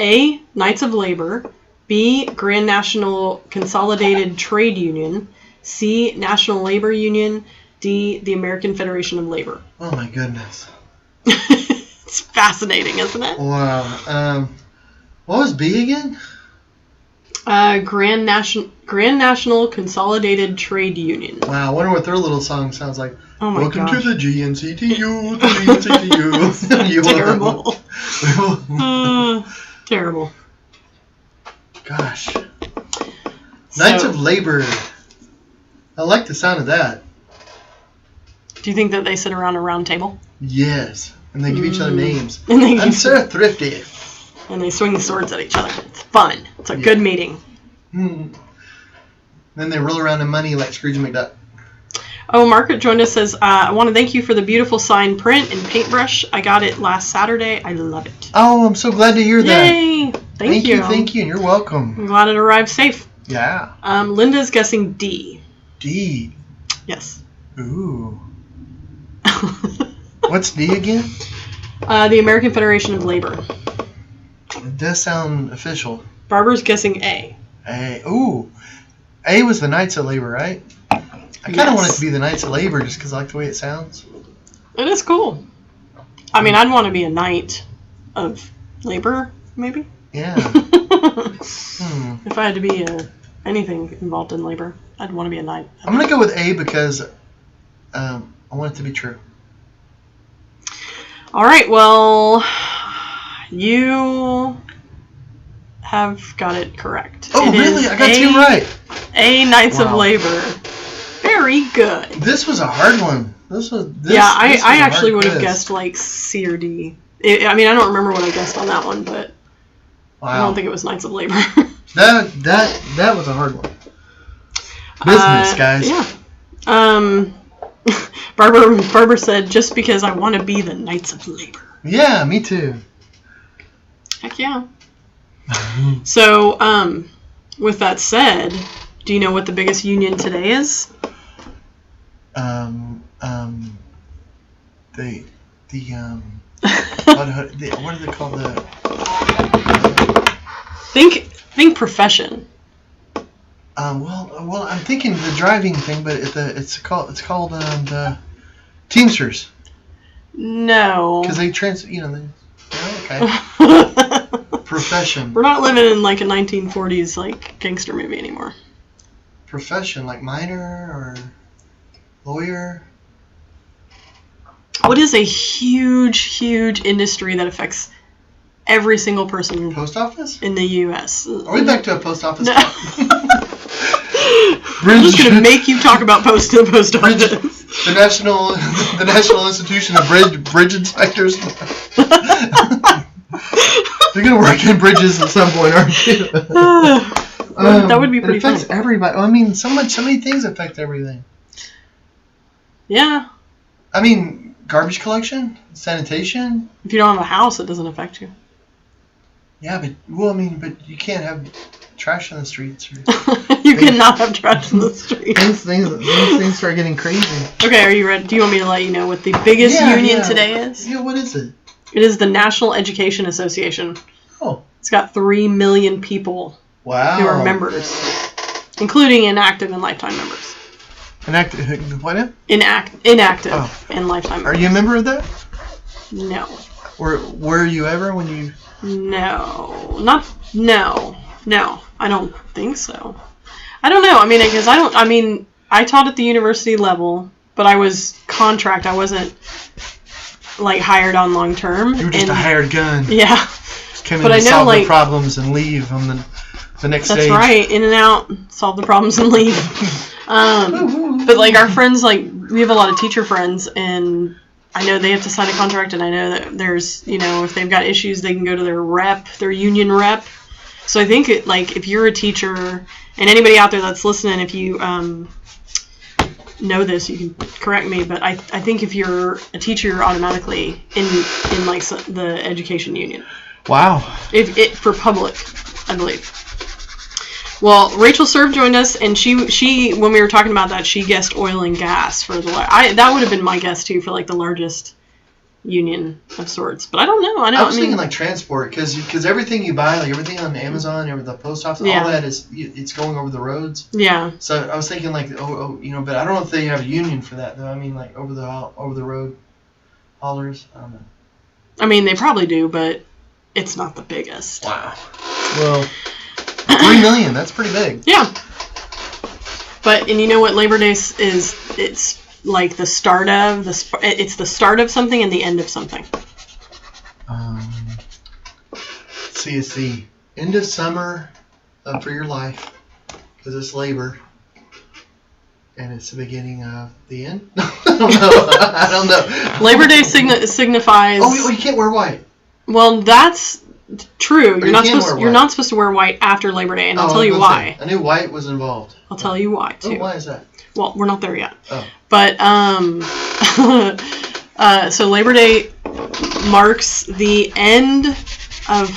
A. Knights of Labor. B. Grand National Consolidated Trade Union. C. National Labor Union. D. The American Federation of Labor. Oh my goodness. It's fascinating, isn't it? Wow. What was B again? Grand National Consolidated Trade Union. Wow, I wonder what their little song sounds like. Oh my Welcome gosh. to the GNCTU, the GNCTU. Terrible. Terrible. Gosh. Knights of Labor. I like the sound of that. Do you think that they sit around a round table? Yes. And they give each other names. And I'm so thrifty. And they swing the swords at each other. It's fun. It's a good meeting. Then they roll around in money like Scrooge McDuck. Oh, Margaret joined us, says, I want to thank you for the beautiful sign print and paintbrush. I got it last Saturday. I love it. Oh, I'm so glad to hear that. Yay! Thank you. Thank you, and you're welcome. I'm glad it arrived safe. Yeah. Linda's guessing D. D. Yes. Ooh. What's D again? The American Federation of Labor. It does sound official. Barbara's guessing A. A. Ooh. A was the Knights of Labor, right? I kind of want it to be the Knights of Labor just because I like the way it sounds. It is cool. I mean, I'd want to be a knight of labor, maybe. Yeah. If I had to be anything involved in labor, I'd want to be a knight. I'm going to go with A because I want it to be true. All right, well, you have got it correct. Oh, really? I got 2 right. A, Knights of Labor. Very good. This was a hard one. I actually would have guessed like C or D. I mean, I don't remember what I guessed on that one, but I don't think it was Knights of Labor. that was a hard one. Business, guys. Yeah. Barbara said, just because I want to be the Knights of Labor. Yeah, me too. Heck yeah. So, with that said, do you know what the biggest union today is? What do they call the? Think profession. Well, I'm thinking the driving thing, but it's called the Teamsters. No. Because they okay. Profession. We're not living in like a 1940s like gangster movie anymore. Profession, like miner or lawyer. What is a huge industry that affects every single person? Post office? In the U.S. Are we back to a post office? No. I'm just going to make you talk about post office. The National Institution of Bridge Inspectors. You're going to work in bridges at some point, aren't you? That would be pretty fun. It affects everybody. I mean, so many things affect everything. Yeah. I mean, garbage collection, sanitation. If you don't have a house, it doesn't affect you. Yeah, but you can't have trash on the streets. You cannot have trash on the streets. Things start getting crazy. Okay, are you ready? Do you want me to let you know what the biggest union today is? Yeah, what is it? It is the National Education Association. Oh. It's got 3 million people who are members, including inactive and lifetime members. Inactive? What? Inactive and lifetime members. Are you a member of that? No. Were you ever when you... No. No. I don't think so. I don't know. I mean, because I taught at the university level, but I was contract. I wasn't like hired on long term. You were just a hired gun. Yeah. Just come in and solve the problems and leave on the next stage. That's right. In and out, solve the problems and leave. But like our friends, like we have a lot of teacher friends, and I know they have to sign a contract, and I know that there's, if they've got issues, they can go to their union rep. So I think if you're a teacher, and anybody out there that's listening, if you know this, you can correct me, but I think if you're a teacher, you're automatically in like the education union. Wow. For public, I believe. Well, Rachel Serve joined us, and she when we were talking about that, she guessed oil and gas for that would have been my guess too for like the largest union of sorts, but I don't know. I was thinking like transport, because everything you buy, like everything on Amazon, the post office, all that it's going over the roads. Yeah. So I was thinking like but I don't know if they have a union for that though. I mean like over the road haulers. I don't know. I mean they probably do, but it's not the biggest. Wow. Well, 3 million. That's pretty big. Yeah. But you know what Labor Day is? It's like the start of it's the start of something and the end of something. It's the end of summer for your life because it's labor, and it's the beginning of the end. I don't know. Labor Day signifies. Oh, you can't wear white. Well, that's true. You're not supposed to wear white after Labor Day, and I'll tell you why. I knew white was involved. I'll tell you why too. Oh, why is that? Well, we're not there yet. Oh. But so Labor Day marks the end of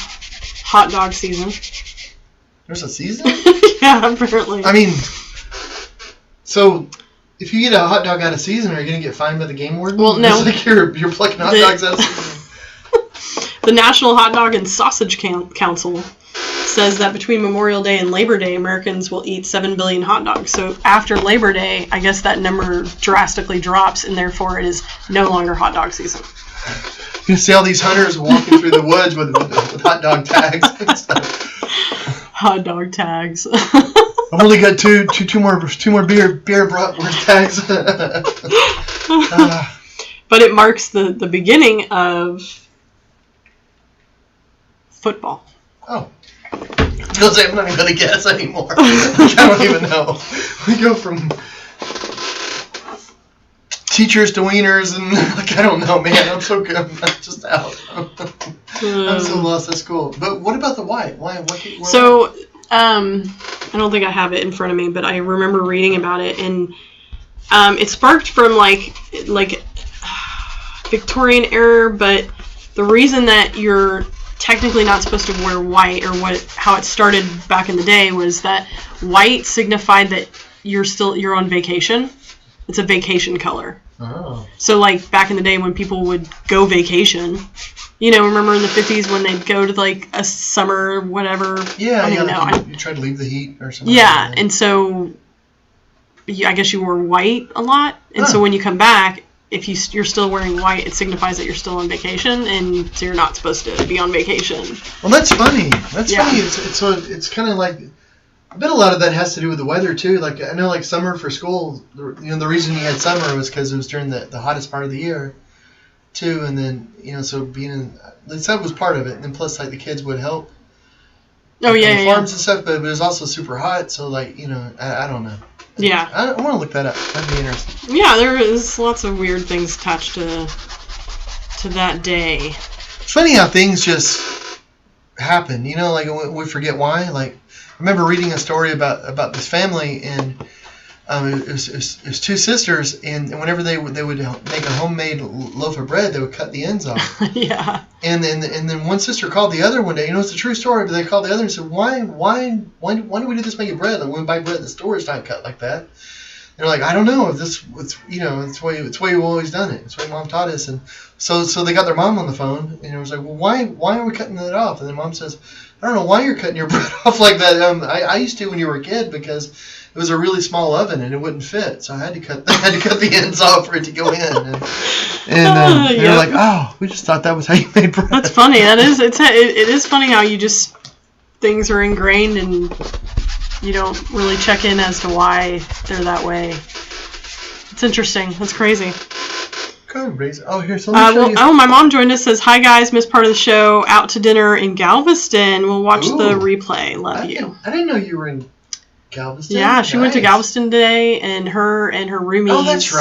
hot dog season. There's a season? Yeah, apparently. I mean, so if you get a hot dog out of season, are you going to get fined by the game warden? Well, no. It's like you're plucking hot dogs out of season. The National Hot Dog and Sausage Council says that between Memorial Day and Labor Day, Americans will eat 7 billion hot dogs. So after Labor Day, I guess that number drastically drops, and therefore it is no longer hot dog season. You see all these hunters walking through the woods with hot dog tags and stuff. Hot dog tags. I've only got two more beer bratwurst tags. But it marks the beginning of football. Oh. Because I'm not even going to guess anymore. I don't even know. We go from teachers to wieners, and I don't know, man. I'm so good. I'm just out. I'm so lost at school. But what about the white? So, I don't think I have it in front of me, but I remember reading about it, and it sparked from like Victorian era, but the reason that you're technically not supposed to wear white, or how it started back in the day, was that white signified that you're on vacation. It's a vacation color. Oh. So like back in the day when people would go vacation, remember in the 50s when they'd go to like a summer whatever. Yeah, I don't know. You try to leave the heat or something. Yeah, like and so I guess you wore white a lot, and so when you come back, if you're still wearing white, it signifies that you're still on vacation, and so you're not supposed to be on vacation. Well, that's funny. That's funny. It's kind of like, I bet a lot of that has to do with the weather too. Like I know, like summer for school, the reason you had summer was because it was during the hottest part of the year, too. And then so being at least that was part of it. And then plus like the kids would help. Oh yeah, on the farms and stuff, but it was also super hot. So like I don't know. Yeah. I want to look that up. That'd be interesting. Yeah, there is lots of weird things attached to that day. It's funny how things just happen. Like we forget why. Like I remember reading a story about this family, and it was two sisters, and whenever they would make a homemade loaf of bread, they would cut the ends off. Yeah. And then one sister called the other one day. It's a true story, but they called the other and said, "Why do we do this making bread? Like when we buy bread at the store, it's not cut like that." They're like, "I don't know. It's the way we've always done it. It's the way Mom taught us." And so they got their mom on the phone, and it was like, "Well, why are we cutting that off?" And then Mom says, "I don't know why you're cutting your bread off like that. I used to when you were a kid because it was a really small oven and it wouldn't fit, so I had to cut the ends off for it to go in." And they're like, "Oh, we just thought that was how you made bread." That's funny. It is funny how you just things are ingrained and you don't really check in as to why they're that way. It's interesting. That's crazy. Oh, here's something. Show you. Oh, my mom joined us. Says, "Hi guys, missed part of the show. Out to dinner in Galveston. We'll watch the replay. Love you." I didn't know you were in Galveston. Yeah, she went to Galveston today, and her roomies. Oh, that's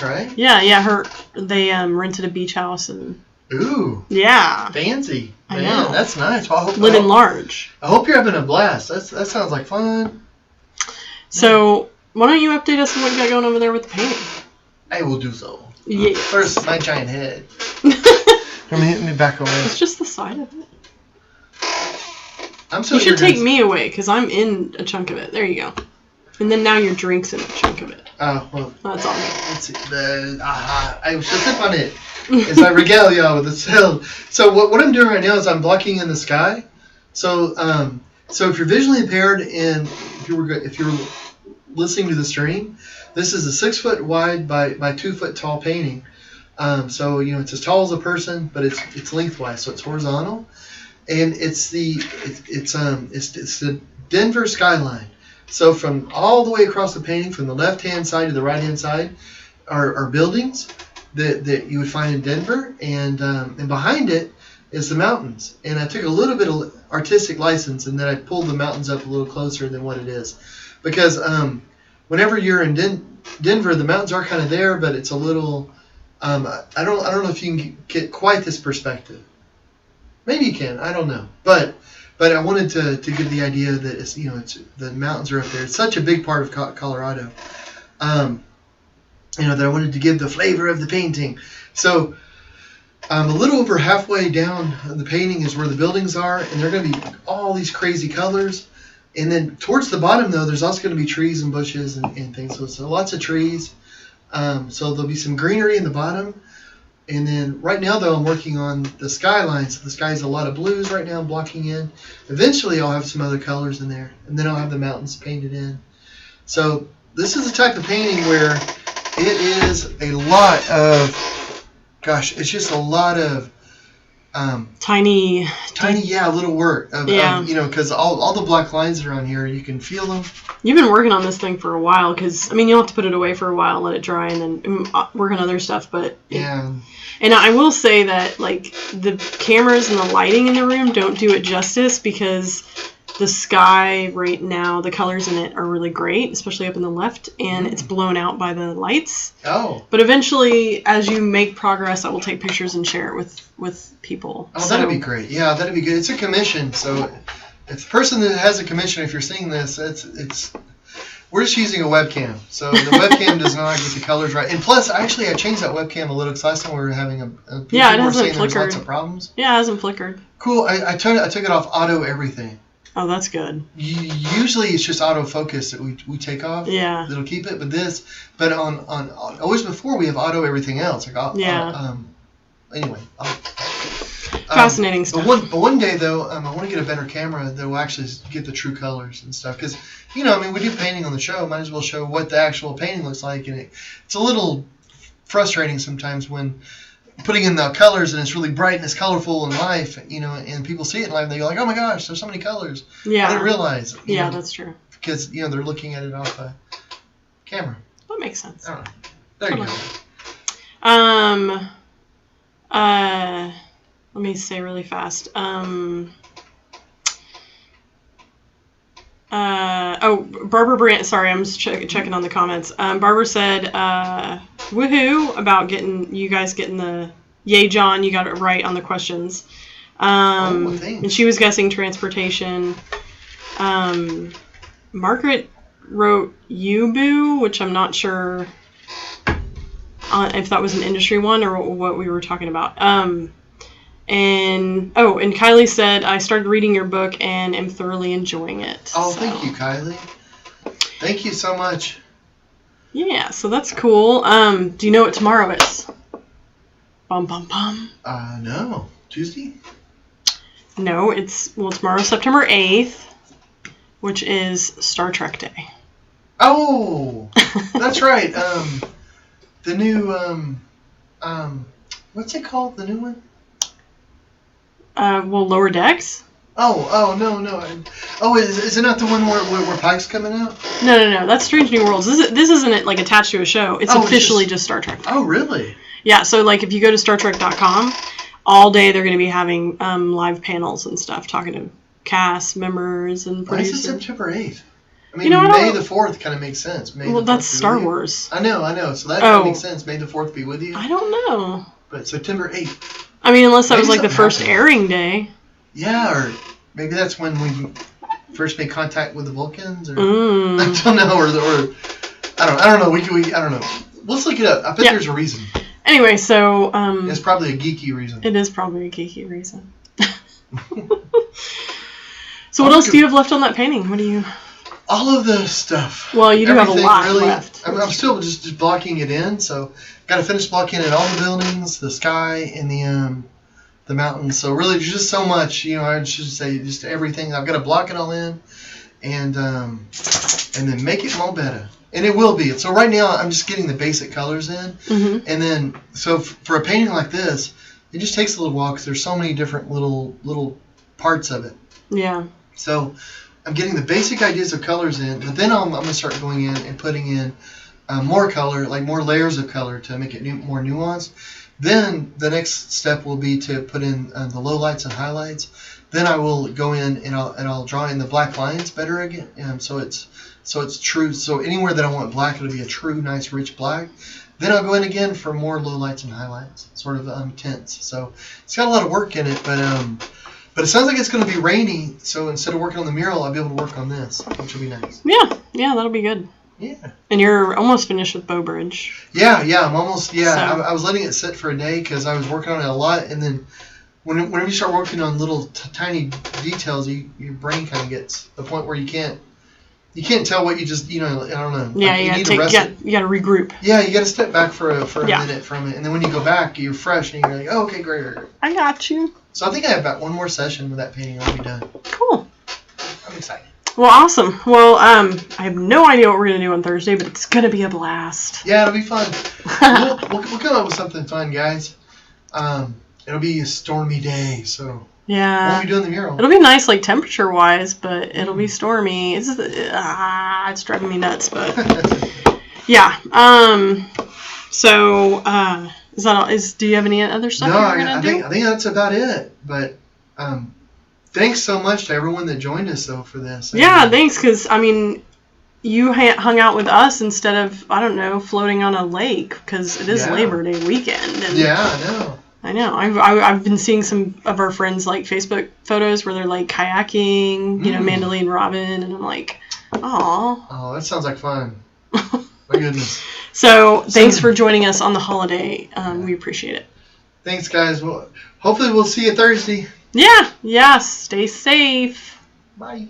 right. Yeah. They rented a beach house and. Ooh. Yeah. Fancy. I know. That's nice. Well, Living large. I hope you're having a blast. That sounds like fun. So, why don't you update us on what you got going over there with the painting? I will do so. Yeah. First, my giant head. Let me back away. It's just the side of it. I'm so you should take me away, because I'm in a chunk of it. There you go. And then now your drink's in a chunk of it. Oh, well. That's all me. Let's see. I should sip on it as I regale y'all with the sound. So what I'm doing right now is I'm blocking in the sky. So if you're visually impaired and if you're listening to the stream, this is a 6 foot wide by 2 foot tall painting. So it's as tall as a person, but it's lengthwise, so it's horizontal, and it's the Denver skyline. So from all the way across the painting, from the left hand side to the right hand side, are buildings that you would find in Denver, and behind it is the mountains. And I took a little bit of artistic license, and then I pulled the mountains up a little closer than what it is, because whenever you're in Denver, the mountains are kind of there, but it's a little. I don't know if you can get quite this perspective. Maybe you can. I don't know, but I wanted to give the idea that it's the mountains are up there. It's such a big part of Colorado. That I wanted to give the flavor of the painting. So a little over halfway down the painting is where the buildings are, and they're going to be all these crazy colors. And then towards the bottom, though, there's also going to be trees and bushes and things. So lots of trees. So there'll be some greenery in the bottom. And then right now, though, I'm working on the skyline. So the sky's a lot of blues right now, I'm blocking in. Eventually, I'll have some other colors in there. And then I'll have the mountains painted in. So this is the type of painting where it is a lot of, it's just a lot of tiny, little work. Yeah. Because all the black lines that are on here, you can feel them. You've been working on this thing for a while, because, you'll have to put it away for a while, let it dry, and then work on other stuff, but... Yeah. And I will say that, like, the cameras and the lighting in the room don't do it justice, because the sky right now, the colors in it are really great, especially up in the left, and it's blown out by the lights. Oh. But eventually, as you make progress, I will take pictures and share it with people. Oh, that'd be great. Yeah, that'd be good. It's a commission, so if the person that has a commission, if you're seeing this, it's we're just using a webcam, so the webcam does not get the colors right. And plus, I changed that webcam a little, because last time we were having it hasn't flickered. There's lots of problems. Yeah, it hasn't flickered. Cool. I took it off auto everything. Oh, that's good. Usually it's just autofocus that we take off. Yeah. That'll keep it, but on always before we have auto everything else. Anyway. Fascinating stuff. But one day, though, I want to get a better camera that will actually get the true colors and stuff. Because, we do painting on the show. Might as well show what the actual painting looks like. And it's a little frustrating sometimes when putting in the colors and it's really bright and it's colorful in life, and people see it in life and they go like, oh my gosh, there's so many colors. Yeah. I didn't realize. Yeah, that's true. Because, they're looking at it off a camera. That makes sense. I don't know. There you go. Let me say really fast. Barbara Brandt, sorry, I'm just checking on the comments. Barbara said, woohoo, about you guys getting the, yay, John, you got it right on the questions. And she was guessing transportation. Margaret wrote Ubu, which I'm not sure if that was an industry one or what we were talking about. And Kylie said, I started reading your book and am thoroughly enjoying it. Oh, so. Thank you, Kylie. Thank you so much. Yeah, so that's cool. Do you know what tomorrow is? Bum, bum, bum. No. Tuesday? No, tomorrow's September 8th, which is Star Trek Day. Oh, that's right. The new, what's it called? The new one? Lower Decks? No. Oh, is it not the one where Pike's coming out? No. That's Strange New Worlds. This isn't like attached to a show. It's officially just Star Trek. Oh, really? Yeah, so like if you go to StarTrek.com, all day they're going to be having live panels and stuff, talking to cast members and producers. Why is it September 8th? I mean, May the 4th kind of makes sense. That's Star Wars. I know. So that kind of makes sense. May the 4th be with you. I don't know. But September 8th. I mean, unless that was like the first airing day. Yeah, or maybe that's when we first made contact with the Vulcans, or I don't know, or I don't know. I don't know. Let's look it up. I bet there's a reason. Anyway, so it's probably a geeky reason. It is probably a geeky reason. So what else do you have left on that painting? What do you? All of the stuff. Well, you do have a lot left. I'm still just blocking it in, so got to finish blocking in all the buildings, the sky, and the mountains. So really, there's just so much. I should say just everything. I've got to block it all in, and then make it more better. And it will be. So right now, I'm just getting the basic colors in, and then so for a painting like this, it just takes a little while because there's so many different little parts of it. Yeah. So I'm getting the basic ideas of colors in, but then I'm going to start going in and putting in more color, like more layers of color to make it more nuanced. Then the next step will be to put in the lowlights and highlights. Then I will go in and I'll draw in the black lines better again, so it's true. So anywhere that I want black, it'll be a true, nice, rich black. Then I'll go in again for more lowlights and highlights, sort of tints. So it's got a lot of work in it, but it sounds like it's going to be rainy. So instead of working on the mural, I'll be able to work on this, which will be nice. Yeah, that'll be good. Yeah. And you're almost finished with Bow Bridge. Yeah, I'm almost. Yeah, so. I was letting it sit for a day because I was working on it a lot, and then whenever you start working on little tiny details, your brain kind of gets to the point where you can't you can't tell what you just, I don't know. Yeah, like, you need to rest it. You got to regroup. Yeah, you got to step back for a minute from it, and then when you go back, you're fresh, and you're like, oh, okay, great. I got you. So I think I have about one more session with that painting. I'll be done. Cool. I'm excited. Well, awesome. Well, I have no idea what we're going to do on Thursday, but it's going to be a blast. Yeah, it'll be fun. we'll come up with something fun, guys. It'll be a stormy day, so yeah, we'll be doing the mural. It'll be nice, like temperature-wise, but it'll be stormy. It's driving me nuts, but yeah. So is that all? Do you have any other stuff you're gonna do? I think that's about it. But thanks so much to everyone that joined us though for this. Thanks, because you hung out with us instead of, I don't know, floating on a lake, because it is Labor Day weekend. And yeah, I know. I know. I've been seeing some of our friends' like Facebook photos where they're like kayaking, Mandalay and Robin, and I'm like, aw. Oh, that sounds like fun. My goodness. So thanks for joining us on the holiday. We appreciate it. Thanks, guys. Well, hopefully we'll see you Thursday. Yeah. Stay safe. Bye.